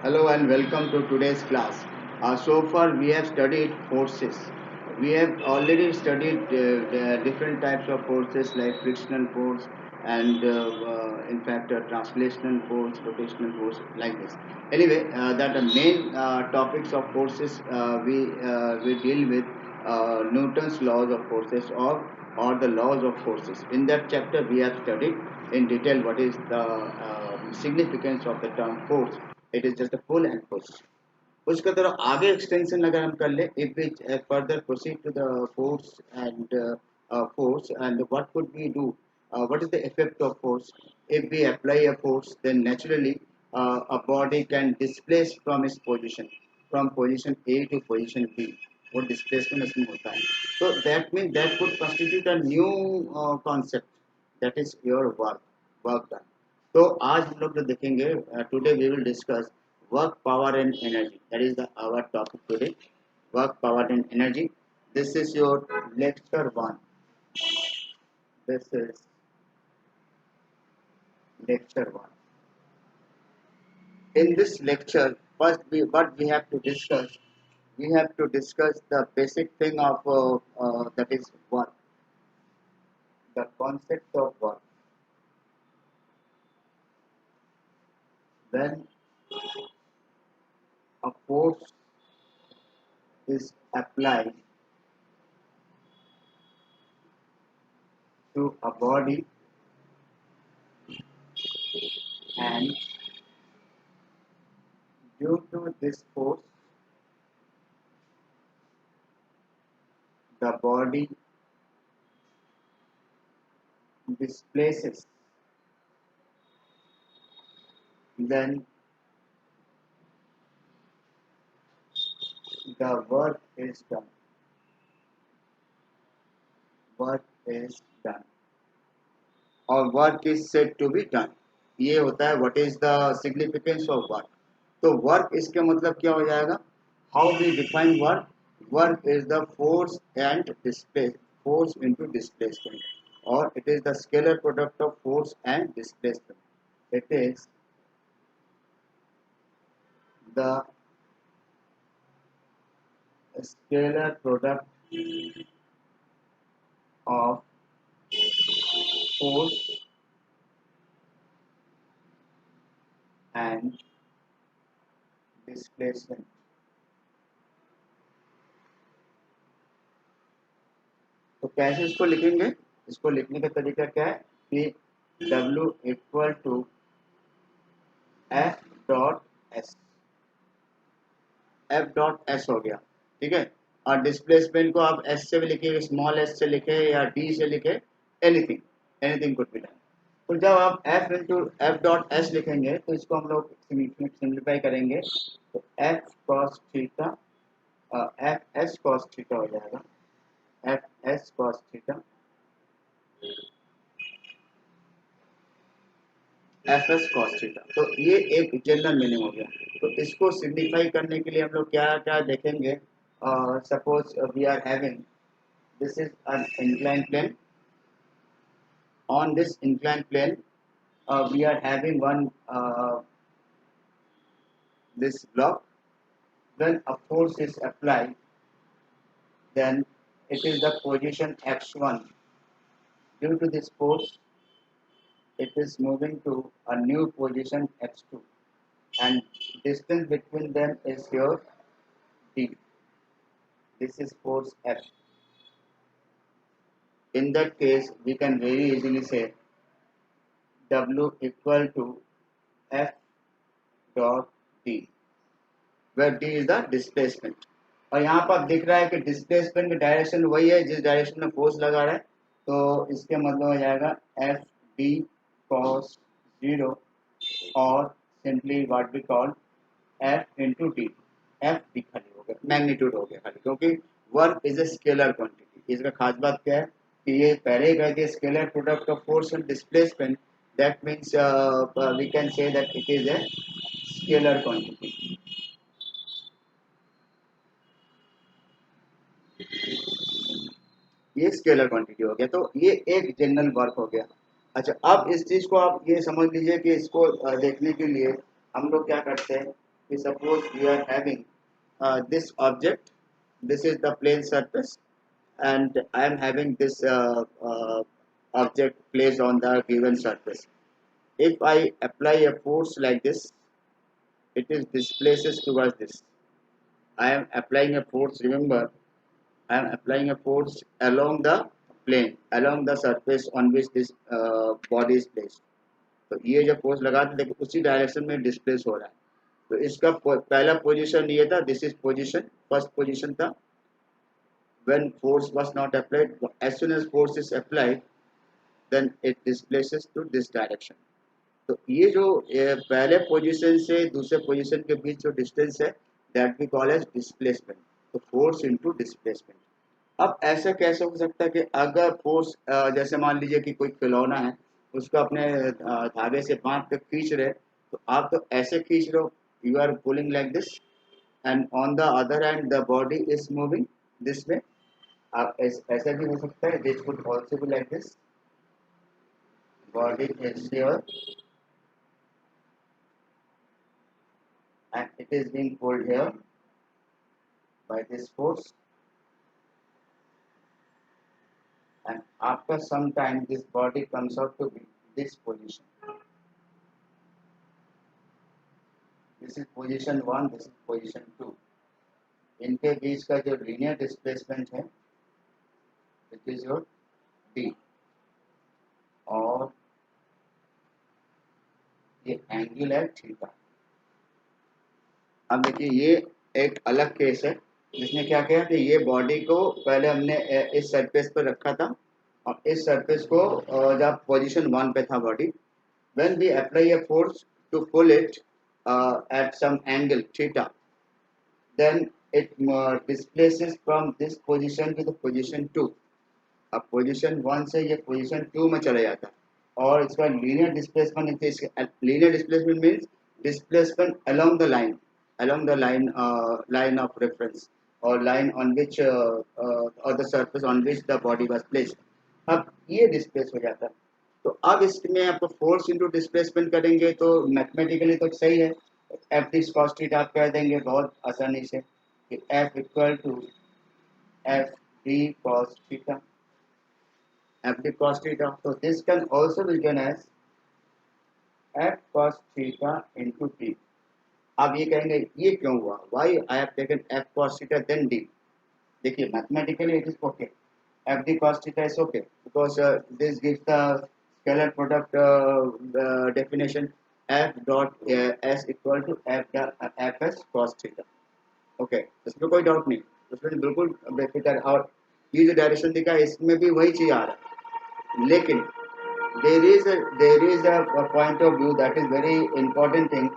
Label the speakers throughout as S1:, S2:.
S1: Hello and welcome to today's class. So far we have studied forces. We have already studied the different types of forces like frictional force and in fact translational force, rotational force like this. Anyway, that the main topics of forces we deal with Newton's laws of forces or the laws of forces. In that chapter we have studied in detail what is the significance of the term force. It is just a full and push. उसका थोड़ा आगे extension अगर हम कर ले, if we further proceed to the force and what could we do, what is the effect of force? If we apply a force, then naturally a body can displace from its position, from position A to position B. वो displacement इसमें होता है. So that means that could constitute a new concept, that is your work done. तो आज हम लोग जो देखेंगे, today we will discuss work, power and energy. That is our topic today. Work, power and energy. This is your lecture 1. This is lecture 1. In this lecture, what we have to discuss, we have to discuss the basic thing of that is work, the concept of work. When a force is applied to a body and due to this force the body displaces, then the work is done. Work is done. Or work is said to be done. ये होता है what is the significance of work. तो work इसके मतलब क्या हो जाएगा? How we define work? Work is the force and displacement, force into displacement, or it is the scalar product of force and displacement. It is the scalar product of force and displacement. तो कैसे इसको लिखेंगे? इसको लिखने का तरीका क्या है कि W equal to F dot S. F dot S हो गया, ठीक है. और डिस्प्लेसमेंट को आप एस से भी लिखे, स्मॉल एस से लिखे या डी से लिखे, anything anything could be done. तो जब आप F into F dot S लिखेंगे तो इसको हम लोग सिंप्लीफाई करेंगे तो F cos theta F S cos theta हो जाएगा. F S cos theta F S cos theta. तो ये एक जनरल मीनिंग हो गया. तो इसको सिग्निफाई करने के लिए हम लोग क्या क्या देखेंगे. Suppose we are having this is an inclined plane. On this inclined plane we are having one this block. When a force is applied, then it is the position x1. Due to this force it is moving to a new position x2 and distance between them is your d. This is force F. In that case we can very easily say W equal to F dot D, where D is the displacement. और यहाँ पर दिख रहा है कि displacement की direction वही है जिस डायरेक्शन में फोर्स लगा रहा है. तो इसके मतलब हो जाएगा एफ डी कॉस 0 और simply what we call F into D. F D खाली हो गया, मैग्नीट्यूड हो गया खाली, क्योंकि work is a scalar quantity. इसका खास बात क्या है कि ये पहले ही कह दिया scalar product of force and displacement. That means we can say that it is a scalar quantity. ये स्केलर क्वांटिटी हो गया. तो ये एक जनरल वर्क हो गया. अच्छा, अब इस चीज को आप ये समझ लीजिए कि इसको देखने के लिए हम लोग क्या करते हैं suppose we are having this object. This is the plane surface, and I am having this object placed on the given surface. If I apply a force like this, it is displaces towards this. I am applying a force. Remember, I am applying a force along the plane, along the surface on which this body is placed. तो ये जब force लगा था देखो उसी direction में displace हो रहा है. तो इसका पहला पोजीशन ये था. This is position, first position था when force was not applied. As soon as force is applied, then it displaces to this direction. तो ये जो पहले पोजीशन से दूसरे पोजीशन के बीच जो डिस्टेंस है that we call as displacement. तो फोर्स इनटू डिस्प्लेसमेंट. अब ऐसा कैसे हो सकता है कि अगर फोर्स जैसे मान लीजिए कि कोई खिलौना है उसको अपने धागे से बांध के खींच रहे, तो आप तो ऐसे खींच रहे हो, you are pulling like this, and on the other hand the body is moving this way. आप ऐसा भी हो सकता है. This could also be like this. Body is here and it is being pulled here by this force, and after some time this body comes out to be this position. This is position 1, this is position 2. इनके बीच का जो linear displacement है it is your d, और ये angle है theta. अब देखिए ये एक अलग केस है जिसने क्या किया कि ये बॉडी को पहले हमने इस सरफेस पर रखा था, और इस सरफेस को जब पोजीशन 1 पे था body, when we apply a force to pull it at some angle theta, then it displaces from this position to the position 2. अब पोजीशन 1 से ये पोजीशन 2 में चला जाता है, और इसका linear displacement. Linear displacement means displacement along the line, along the line of reference, or line on which or the surface on which the body was placed. अब ये डिस्प्लेस हो जाता है. तो अब इसमें आपको फोर्स इनटू डिस्प्लेसमेंट करेंगे तो मैथमेटिकली तो सही है. एफ डी कॉस थीटा आप कह देंगे बहुत आसानी से कि F equal to F D cos theta, F D cos theta. तो this can also be given as F cos theta into D. आप ये कहेंगे ये क्यों हुआ, why I have taken F cos theta then D. देखिए mathematically it is okay. F D cos theta is okay because this gives the scalar product definition F dot S equal to F S cos theta. Okay, इसमें कोई doubt नहीं, उसमें बिल्कुल बेफिक्र. और ये जो डायरेक्शन दिखा है इसमें भी वही चीज आ रहा है, लेकिन there is a point of view that is very important thing.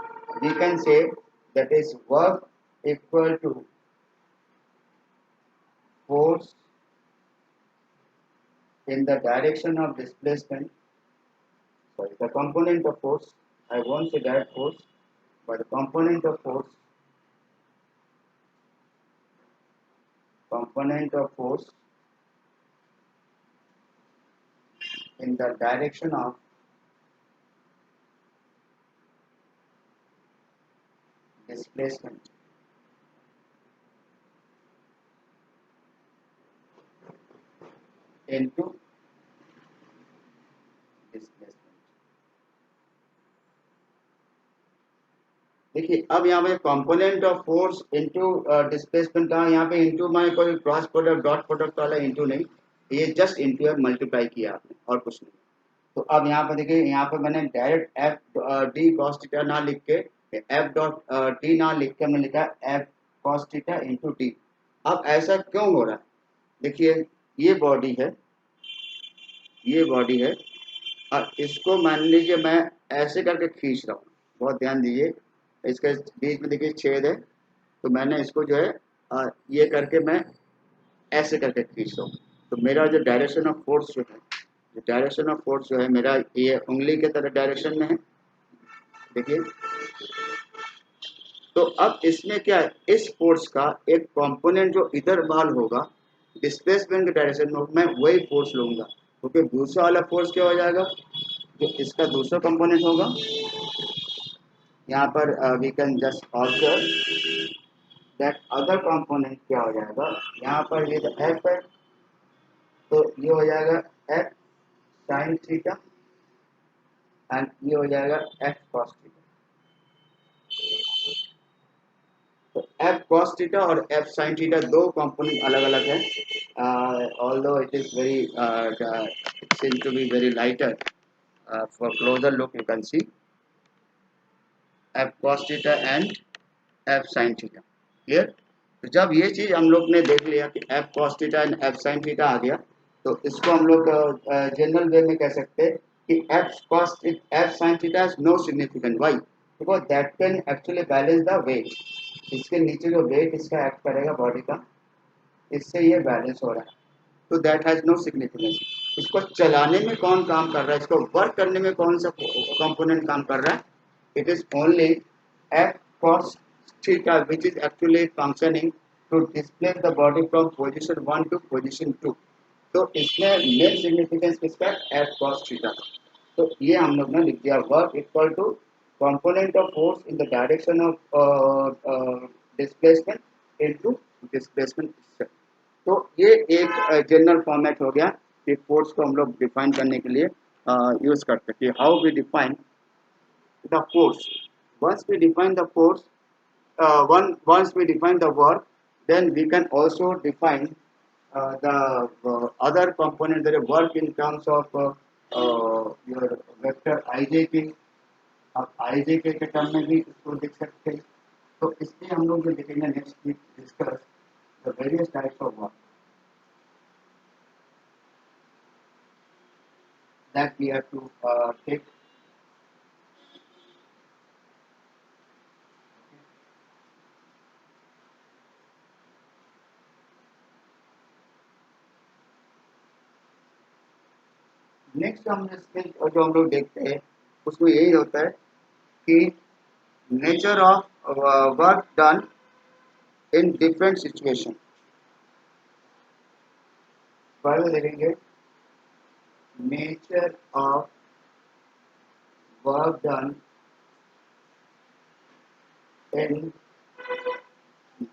S1: We can say that is work equal to force in the direction of displacement. Sorry, the component of force, I won't say direct force, but the component of force in the direction of displacement into displacement. देखिए अब यहाँ पे component of force into displacement का, यहाँ पे into में कोई cross product dot product वाला इनटू नहीं, ये जस्ट इनटू है, मल्टीप्लाई किया आपने और कुछ नहीं. तो अब यहाँ पर देखिए, यहाँ पर मैंने direct F D cos theta ना लिख के, एफ डॉट डी ना लिख के मैंने लिखा F cos theta into D. अब ऐसा क्यों हो रहा है, देखिए ये बॉडी है, ये बॉडी है, और इसको मान लीजिए मैं ऐसे करके खींच रहा हूँ. बहुत ध्यान दीजिए, इसके बीच में देखिए छेद है, तो मैंने इसको जो है ये करके मैं ऐसे करके खींच रहा हूँ. तो मेरा जो डायरेक्शन ऑफ फोर्स जो है, डायरेक्शन ऑफ फोर्स जो है मेरा ये उंगली के तरह डायरेक्शन में है, देखिए. तो अब इसमें क्या है, इस फोर्स का एक कंपोनेंट जो इधर बाल होगा डिस्प्लेसमेंट के डायरेक्शन में, मैं वही फोर्स लूंगा, क्योंकि दूसरा वाला फोर्स क्या हो जाएगा, जो इसका दूसरा कंपोनेंट होगा यहाँ पर we can just observe that other component क्या हो जाएगा, यहाँ पर ये एफ है तो ये हो जाएगा एफ साइन थीटा एंड ये हो जाएगा एफ कॉस थीटा। तो एफ कॉस थीटा और एफ साइन थीटा दो कंपोनेंट अलग अलग है, although it is very seem to be very lighter. For closer look you can see f cos theta and f sin theta. Clear? तो जब ये चीज हम लोग ने देख लिया कि f cos theta and f sin theta आ गया, तो इसको हम लोग जनरल वे में कह सकते हैं कि f sin theta has no significance. Why? Because that can actually balance the weight. इसके नीचे जो वेट इसका एक्ट करेगा बॉडी का, इससे ये बैलेंस हो रहा है, तो दैट हैज नो सिग्निफिकेंस। इसको चलाने में कौन काम कर रहा है, इसको वर्क करने में कौन सा कंपोनेंट काम कर रहा है, it is only F cos theta which is actually functioning to displace the body from position 1 to position 2। तो इसमें मेन सिग्निफिकेंस किसका है, एफ कॉस थीटा। तो ये हम लोग ने लिख दिया, work equal to component of force in the direction of displacement into displacement. तो ये एक जनरल फॉर्मेट हो गया कि फोर्स को हम लोग डिफाइन करने के लिए यूज करते हैं। How we define the force, once we define the force, once we define the work, then we can also define the other component, the work in terms of your vector ijk, आप ijk के term में भी इसको लिख सकते हैं। तो इसलिए हम लोग जो लिखेंगे next week discuss the various types of work that we have to take. Next हम इसमें जो हम लोग देखते हैं उसमें यही होता है कि nature of work done in different situation. पहले देखेंगे nature of work done in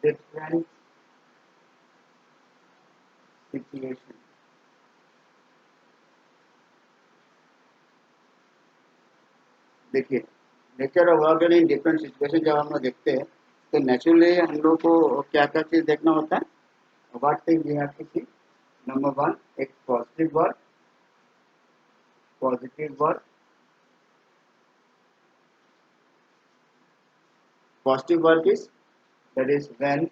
S1: different situation. देखिए nature of work done in different situation जब हम लोग देखते हैं तो नेचुरली हम लोग को क्या क्या चीज़ देखना होता है, what thing we have to see. Number one, एक positive work. Positive work is, that is when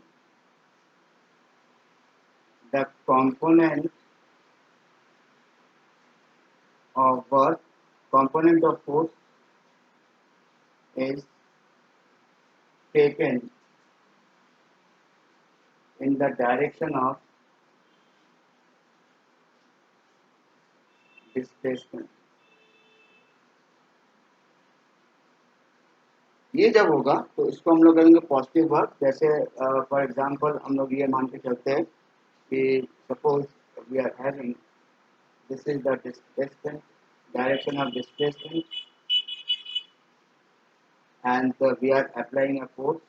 S1: the component of work, component of force is taken in the direction of displacement। ये जब होगा तो इसको हम लोग करेंगे पॉजिटिव वर्क। जैसे फॉर एग्जांपल हम लोग ये मान के चलते हैं कि suppose we are having, this is the displacement, direction of displacement, and we are applying a force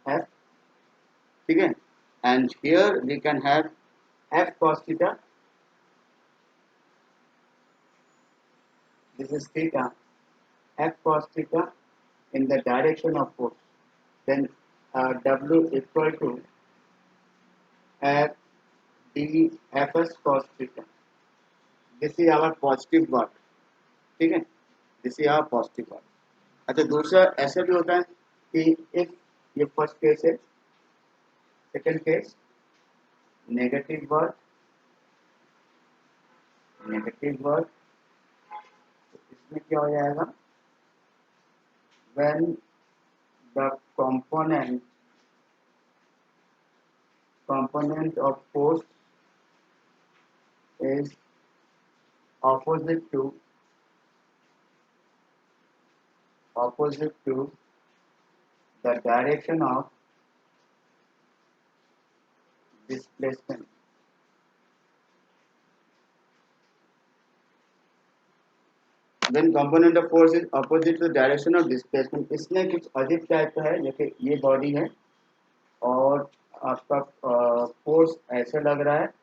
S1: F, ठीक है, and here we can have F cos theta, this is theta, F cos theta in the direction of force, then W equal to F d Fs cos theta, this is our positive work, ठीक है, this is our positive work। अच्छा दूसरा ऐसे भी होता है कि if ये फर्स्ट केस है, सेकंड केस नेगेटिव वर्क, इसमें क्या हो जाएगा, when the component of force is opposite to the direction of displacement। when component of force is opposite to the direction of displacement, इसमें कुछ अजीब टाइप का है, जैसे ये बॉडी है और आपका फोर्स ऐसे लग रहा है,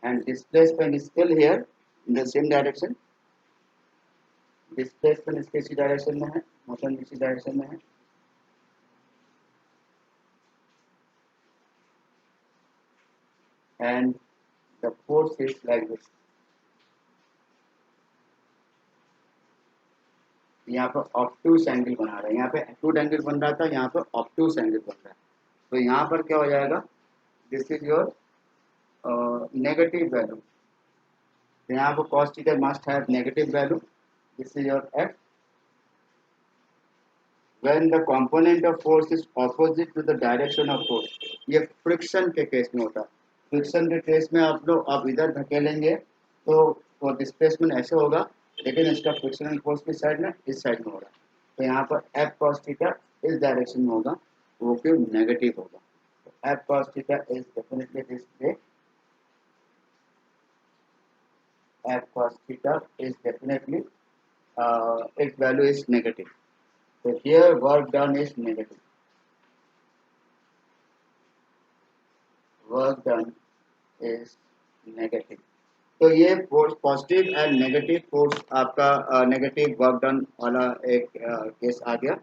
S1: and displacement is still here in the same direction. Displacement इसके इसी डायरेक्शन में है, मोशन इसी डायरेक्शन में है, and the force is like this. यहाँ पर ऑब्टूस एंगल बना रहा है, यहाँ पे एक्यूट एंगल बन रहा था, यहाँ पर ऑब्टूस एंगल बन रहा है. तो यहाँ पर क्या हो जाएगा, this is your negative value. तो यहाँ पर cos theta must have negative value. This is your f when the component of force is opposite to the direction of force. ये फ्रिक्शन के केस में होता है. फ्रिक्शन के केस में आप लोग आप इधर धकेलेंगे तो वो डिस्प्लेसमेंट ऐसे होगा, लेकिन इसका फ्रिक्शनल फोर्स किस साइड में, इस साइड में होगा. तो यहाँ पर f cos थीटा इस डायरेक्शन में होगा, वो क्यों नेगेटिव होगा. तो f cos theta is definitely this way. f cos theta is definitely its value is negative. So here work done is negative. Work done is negative. तो ये force positive and negative force आपका negative work done वाला एक case आ गया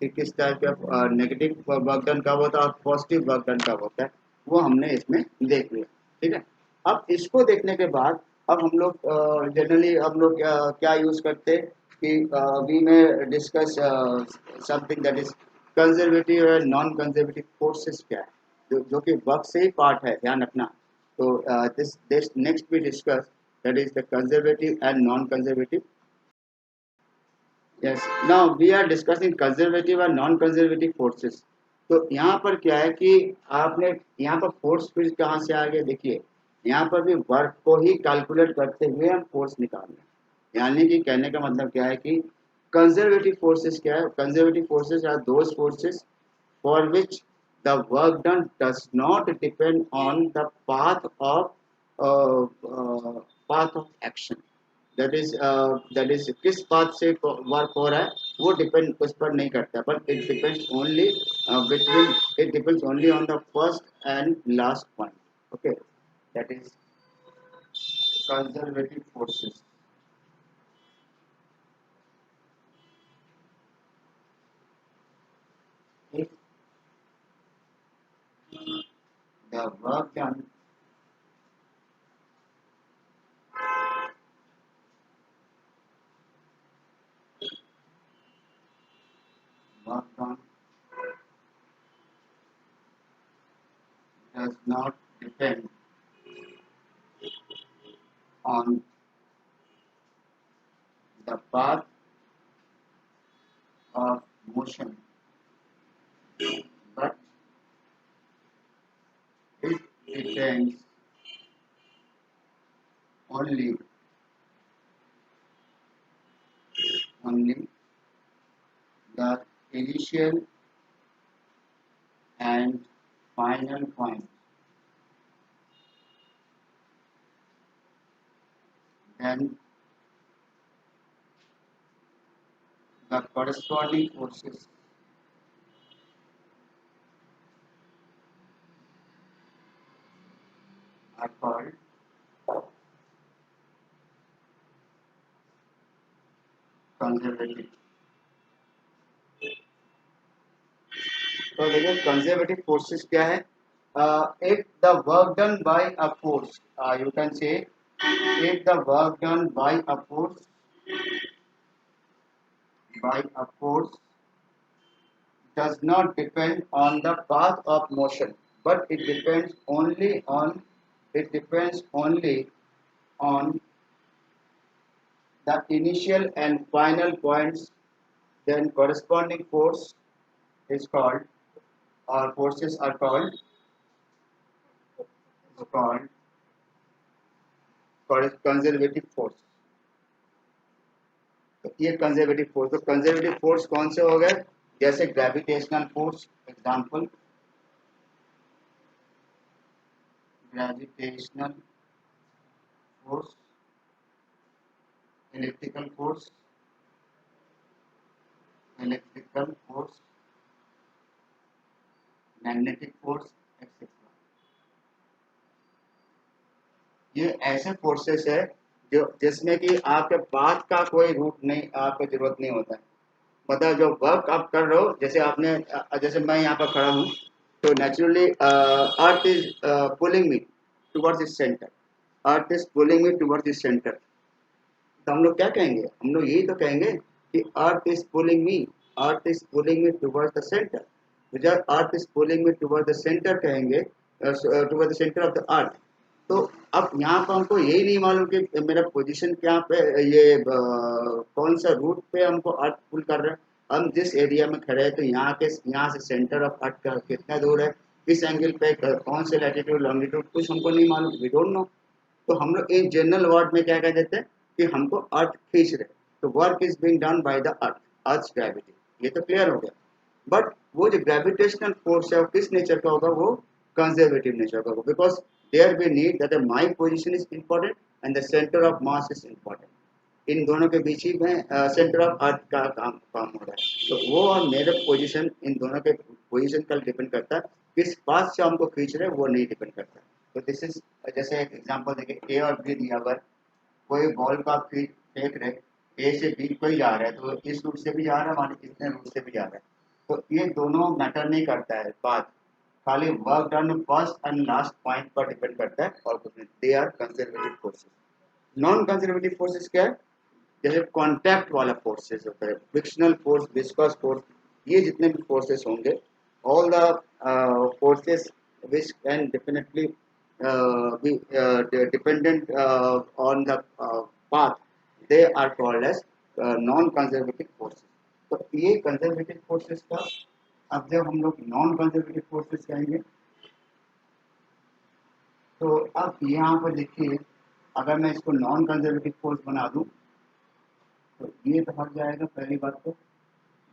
S1: कि किस type का negative work done कब होता है और पॉजिटिव वर्क डन कब होता है, वो हमने इसमें देख लिया. ठीक है. अब इसको देखने के बाद अब हम लोग जनरली हम लोग क्या यूज करते हैं कि वी में discuss something that is conservative और नॉन कंजर्वेटिव फोर्सेस क्या है, जो कि वर्क से ही पार्ट है, ध्यान रखना. So this next we discuss, that is the conservative and non-conservative. Yes. Now we are discussing conservative and non-conservative forces. तो यहाँ पर क्या है कि आपने यहाँ पर फोर्स फिर कहाँ से आ गया, देखिए यहाँ पर भी वर्क को ही कैलकुलेट करते हुए हम फोर्स निकालेंगे. यानी कि कहने का मतलब क्या है कि कंजर्वेटिव फोर्सेस क्या है, conservative forces are those forces for which the work done does not depend on the path of action. That is किस पाथ से वर्क हो रहा है वो डिपेंड उस पर नहीं करता, but it depends only between, it depends only on the first and last point. Okay, that is conservative forces. If the work done does not depend on the path of motion, but it depends only the initial and final point. Then the corresponding forces are called conservative. तो देखो conservative forces क्या है. if the work done by a force, you can say if the work done by a force does not depend on the path of motion, but it depends only on the initial and final points, then corresponding force is called, or forces are called conservative force. तो ये conservative force, तो conservative force कौन से हो गए, जैसे gravitational force, example gravitational force, electrical force, electrical force, magnetic force etcetera. ये ऐसे फोर्सेस है जो जिसमें कि आपके पाथ का कोई रूट नहीं, आपको जरूरत नहीं होता है। मतलब जो वर्क आप कर रहे हो, जैसे आपने जैसे मैं यहाँ पर खड़ा हूँ, तो naturally earth is pulling me towards the centre, earth is pulling me towards the center. तो हम लोग क्या कहेंगे, हम लोग यही तो कहेंगे कि earth is pulling me, earth is pulling me towards the center. तो जब earth is pulling me toward the center कहेंगे, toward the center of the earth, तो अब यहाँ पर हमको यही नहीं मालूम कि मेरा पोजीशन क्या पे, ये कौन सा रूट पे हमको अर्थ पुल कर रहा है। हम जिस एरिया में खड़े हैं, तो यहाँ से सेंटर ऑफ अर्थ का कितना दूर है, किस एंगल पे, कौन से लैटिट्यूड लॉन्गिट्यूड, कुछ हमको नहीं मालूम, वी डोंट नो। तो हम लोग एक जनरल वर्ड में क्या कह देते हैं कि हमको अर्थ खींच रहे, तो work is being done by the earth, earth gravity. ये तो क्लियर हो गया। बट वो जो ग्रेविटेशनल फोर्स है वो किस नेचर का होगा, वो कंजर्वेटिव नेचर का होगा, because there we need that my position is important and the center of mass is important. इन दोनों के बीच ही में सेंटर ऑफ अर्थ का काम हो रहा है। तो वो और मेरे पोजीशन, इन दोनों के पोजीशन का डिपेंड करता है, किस पास से हमको खींच रहे हैं वो नहीं डिपेंड करता। तो दिस इज, जैसे एक एग्जांपल देखिए, ए और बी दिया हुआ है, कोई बॉल का फेंक रहे, ए से बी कोई जा रहा है, तो इस रूट से भी जा रहा है, मान इतने रूट से भी जा रहा है, तो ये दोनों मैटर नहीं करता है बात, खाली work done first and last point पर डिपेंड करता है और कुछ नहीं। They are conservative forces. Non conservative forces क्या है, जैसे कॉन्टैक्ट वाला फोर्सेस होता है, फ्रिक्शनल फोर्स, विस्कस फोर्स, ये जितने भी फोर्सेस होंगे, all the forces which can definitely be dependent on the path, they are called as non-conservative forces। तो ये कंजर्वेटिव फोर्सेस का, अब जब हम लोग नॉन कंजर्वेटिव फोर्सेस कहेंगे, तो अब यहाँ पर देखिए, अगर मैं इसको नॉन कंजर्वेटिव फोर्स बना दूं, तो ये तो हट जाएगा पहली बात, तो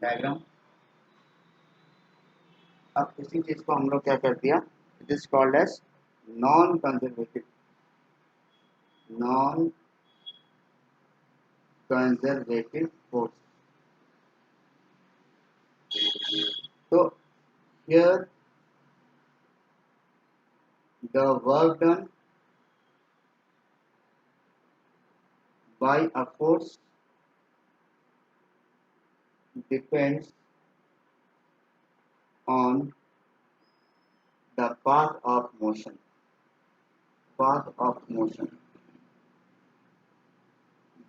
S1: डायग्राम। अब इसी चीज को हम लोग क्या कर दिया, it is called as non conservative, non conservative force. तो here the work done by a force depends on the path of motion, path of motion,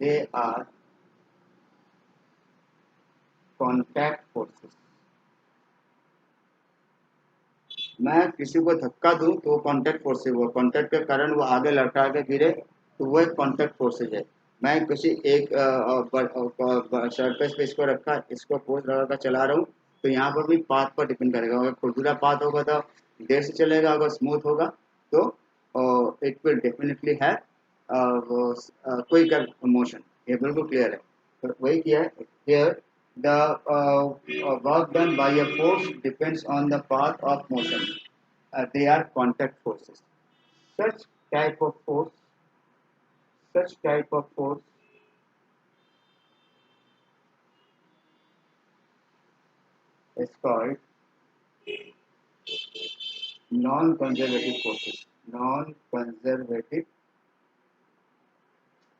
S1: they are contact forces। मैं किसी को धक्का दूं तो वो कॉन्टैक्ट फोर्स है, वो कॉन्टैक्ट के कारण वो आगे लड़का के गिरे, तो वो एक कॉन्टैक्ट फोर्सेज है। मैं किसी एक सरफेस पे इसको रखा, इसको फोर्स लगा कर चला रहा हूँ, तो यहाँ पर भी पाथ पर डिपेंड करेगा, अगर खुरदुरा पाथ होगा तो देर से चलेगा, अगर स्मूथ होगा तो इट विल डेफिनेटली है कोई कर मोशन। ये बिल्कुल क्लियर है। तो वही किया है here, the work done by a force depends on the path of motion, they are contact forces। such type of force such type of force is called non conservative forces, non conservative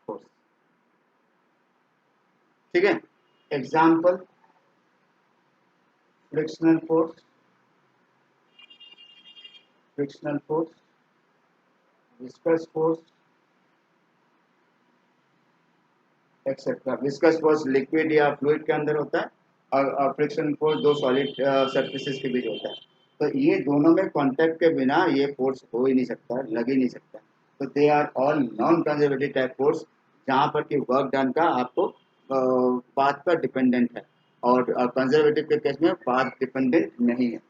S1: force। ठीक है, example frictional force, frictional force, viscous force etcetera. Viscous force liquid या fluid के अंदर होता है, और friction force दो solid surfaces के बीच होता है। तो ये दोनों में कांटेक्ट के बिना ये फोर्स हो ही नहीं सकता, लग ही नहीं सकता। तो they are all non conservative type force, जहाँ पर कि वर्क डन का आपको पाथ पर डिपेंडेंट है, और कंजर्वेटिव के केस में पाथ डिपेंडेंट नहीं है।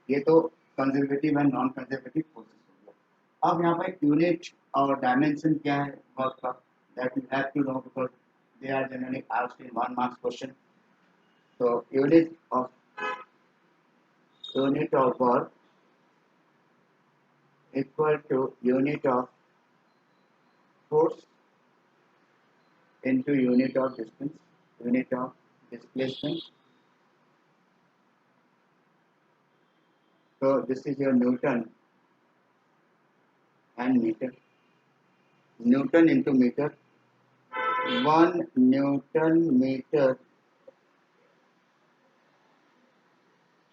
S1: ये तो conservative and non conservative forces हो गया। अब यहाँ पर यूनिट और डायमेंशन क्या है वर्क का, that you have to know because they are generally asked in 1 marks question। So unit of unit of work equal to unit of force into unit of distance, unit of displacement. So this is your Newton and meter. Newton into meter. 1 Newton meter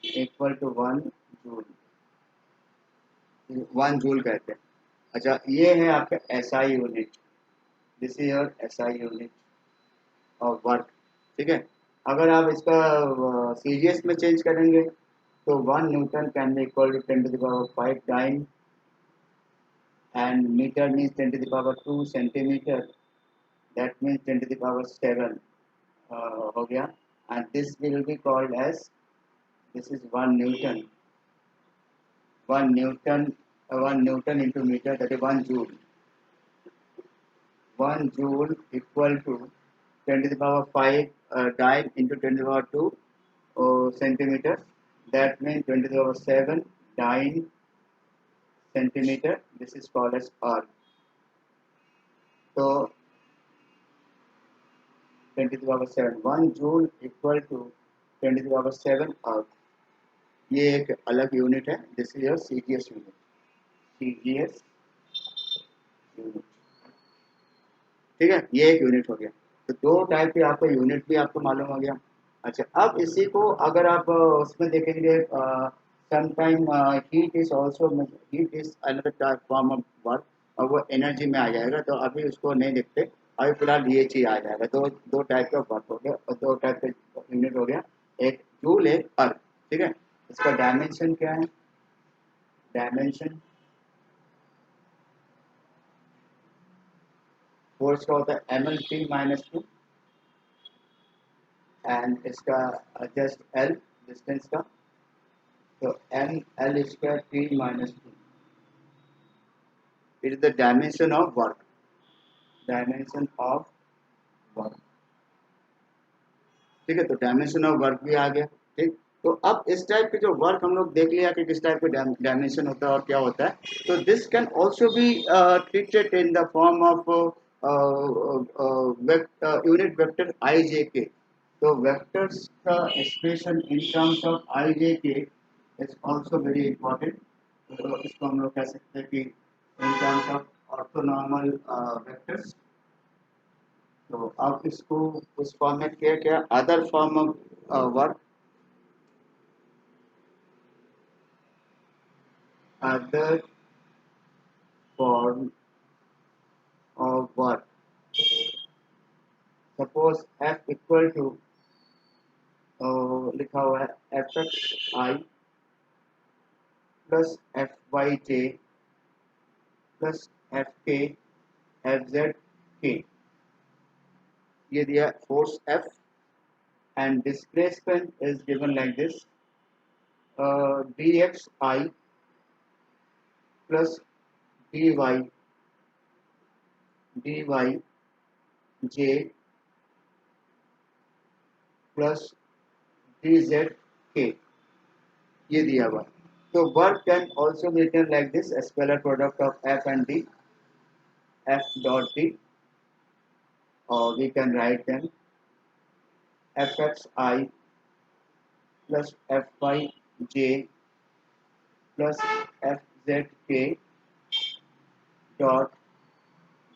S1: equal to 1 joule. 1 joule कहते हैं. अच्छा, ये है आपका SI unit. This is your SI unit of work. ठीक है. अगर आप इसका सीजीएस में चेंज करेंगे तो 1 newton can be equal to 10 to the power 5 dyne and meter means 10 to the power 2 centimeter, that means 10 to the power 7 हो गया. And this will be called as, this is 1 newton, 1 newton into meter, that is 1 joule. 1 joule equal to 10 to the power 5 dyne into 10 to the power 2 centimeters, that means 10 to the power 7 dyne centimeter. This is called as R. So 10 to the power 7, 1 joule equal to 10 to the power 7 R. ये एक अलग unit है. This is your CGS unit. CGS unit. ठीक है. ये एक unit हो गया. तो दो टाइप के आपको यूनिट भी आपको मालूम हो गया. अच्छा, अब इसी को अगर आप उसमें देखेंगे, sometime heat is also, heat is another type form of work, और वो एनर्जी में आ जाएगा. तो अभी उसको नहीं देखते. अभी फिलहाल ये चीज आ जाएगा. दो टाइप का वर्क हो गया और दो टाइप का यूनिट हो गया. एक जूल, एक अर्थ. ठीक है. इसका डायमेंशन क्या है? डायमेंशन फोर्स का होता है ml/-2 एंड इसका जस्ट एल डिस्टेंस का, तो ml²T-2. It is the dimension of work. Dimension of work. ठीक है. तो डायमेंशन ऑफ वर्क भी आ गया. ठीक. तो अब इस टाइप के जो वर्क हम लोग देख लिया कि किस टाइप के डायमेंशन होता है और क्या होता है. तो this can also be treated in the form of unit vector I J K. तो वेक्टर्स का expression in terms of I J K is also very important. तो इसको हम लोग कह सकते हैं कि इन टर्म्स ऑफ ऑर्थोनॉर्मल वेक्टर्स. तो अब इसको उस फॉर्मेट किया क्या, other form of work, other form of work. Suppose F equal to लिखा हुआ है Fxi plus Fyj plus Fk Fzk. ये दिया force F and displacement is given like this, dxi plus dy dyj plus dzk. ये दिया हुआ. तो work can also be written like this, scalar product of f and d, f dot d, or we can write them fxi plus fyj plus fzk dot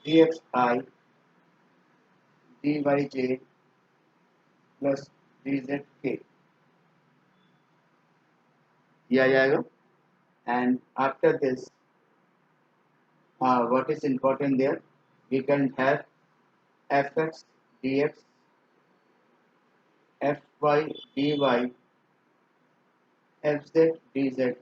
S1: dxi dyj plus dzk. ये आ जाएगा. And after this, what is important there? We can have fx dx, fy dy, fz dz.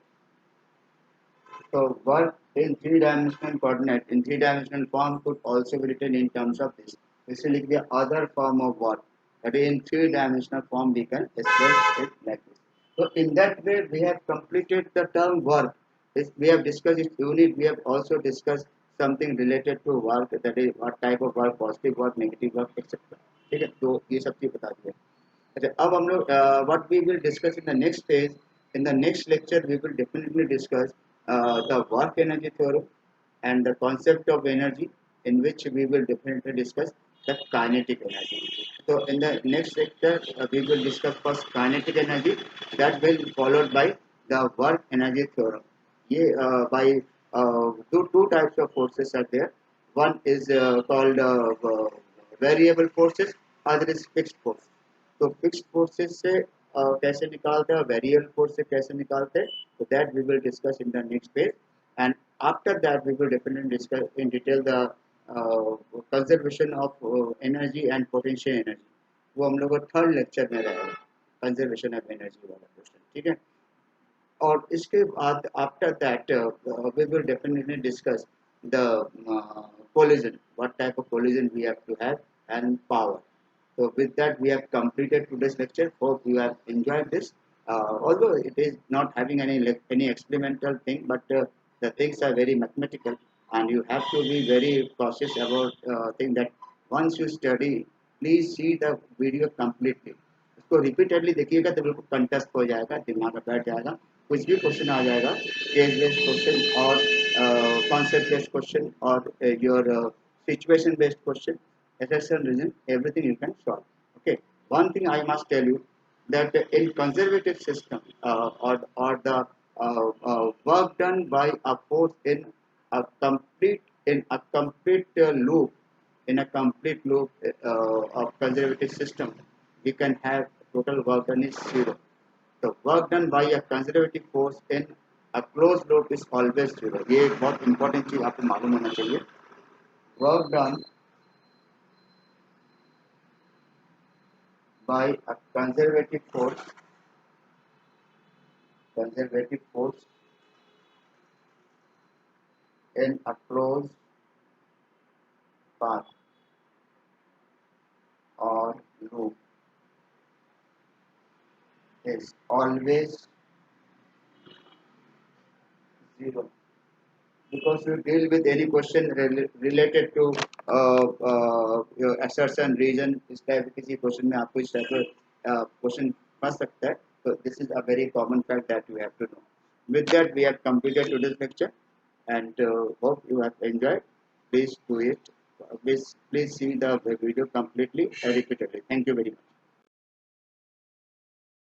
S1: So work in three-dimensional coordinate, in three-dimensional form could also be written in terms of this. This will be the other form of work. That is, in three-dimensional form we can express it like this. So in that way we have completed the term work. We have discussed its unit. We have also discussed something related to work, that is what type of work, positive work, negative work, etc. ठीक है. तो ये सब चीज बता दिया. अच्छा, अब हम लोग what we will discuss in the next phase, In the next lecture, we will definitely discuss the work energy theorem and the concept of energy, in which we will definitely discuss the kinetic energy. So, in the next lecture, we will discuss first kinetic energy, that will be followed by the work energy theorem. By two types of forces are there. One is called variable forces, other is fixed force. तो fixed forces से कैसे निकालते हैं, variable force से कैसे निकालते हैं, तो that we will discuss in the next page. And after that we will definitely discuss in detail the conservation of energy and potential energy. वो हम लोग को थर्ड लेक्चर में रहेगा, कंजर्वेशन ऑफ एनर्जी वाला क्वेश्चन. ठीक है. और इसके बाद after that we will definitely discuss the collision, what type of collision we have to have, and power. So with that, we have completed today's lecture. Hope you have enjoyed this. Although it is not having any experimental thing, but the things are very mathematical, and you have to be very cautious about thing that once you study, please see the video completely. इसको repeatedly देखिएगा तो बिल्कुल contest हो जाएगा, दिमाग में बैठ जाएगा. कुछ भी क्वेश्चन आ जाएगा, केस बेस्ड क्वेश्चन और concept based question or your situation based question, exception reason, everything you can solve. Okay. One thing I must tell you, that in conservative system or the work done by a force loop, in a complete loop of conservative system, we can have total work done is zero. The work done by a conservative force in a closed loop is always zero. ये एक बहुत important चीज आपको मालूम होना चाहिए. Work done by a conservative force in a closed path or loop is always zero. Because you deal with any question related to your assertion reason, इस type किसी क्वेश्चन में आपको इस टाइप का क्वेश्चन फंस सकता है. So this is a very common fact that you have to know. With that, we have completed today's lecture, and hope you have enjoyed. Please do it. Please see the video completely repeatedly. Thank you very much.